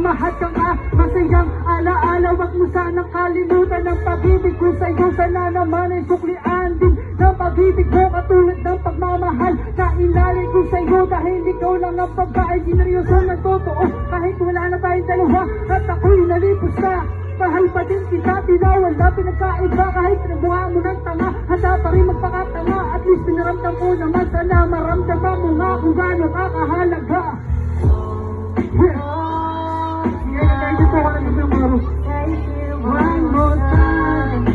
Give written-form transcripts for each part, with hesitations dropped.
Mahal kang masayang alaala. Wag mo sanang kalimutan ng pag-ibig ko sa'yo. Sana naman ay suklian din ng pag-ibig mo, katulad ng pagmamahal na inalay ko sa'yo. Dahil ikaw lang ang babae, gineryoso ng totoo. Kahit wala na tayong dalawa at ako'y nalipos na, mahal pa din kita, tinawal na pinagkaiba. Kahit pinagbuha mo ng tanga, handa pa rin magpakatanga. At least pinaramdam ko naman, sana maramdaman mo nga kung gaano kakahalaga. Thank you po ka ng mga one more time.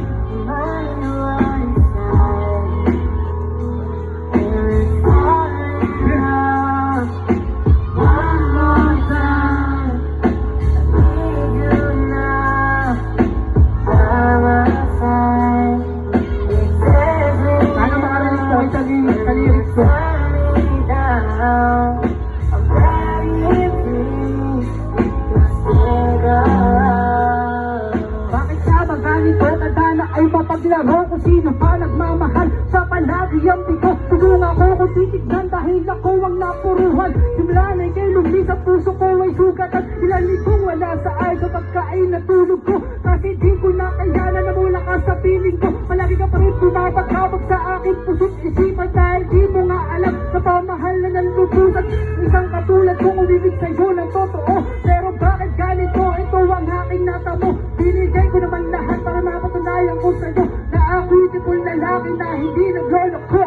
Ay mapaglaro kung sino pa nagmamahal sa palagi ang bigo. Tulungan ako kung titignan dahil ako ang napuruhan. Simula na kay lumi sa puso ko ay sugatan. Ilan kong wala sa ay sa pagkain na tulog ko. Kasi di ko na kaya na mula ka sa piling ko. Palagi ka pa rin pumapagkabag sa aking puso't isipan. Dahil di mo nga alam na pamahal na nanlubusan. Isang katulad kong umibig sa'yo ng totoo. Pero bakit ganito? Ito ang aking natamo. Binigay ko naman lahat para mapatunayan ko sa'yo na ako'y tipong lalaki na hindi nagloloko.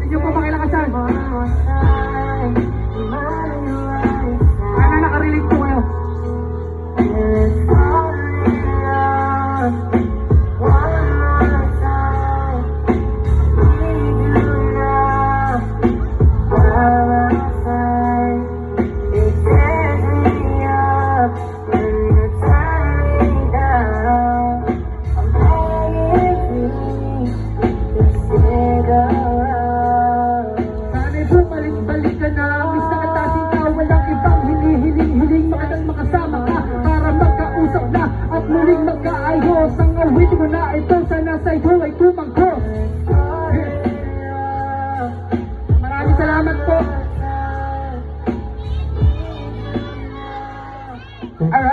Hindi ko pa makilakasan. Sana nakarelate ko kayo. Muling magkaayos ang awit mo na ito, sana sa'yo ay tumangkos. Maraming salamat po. Alright.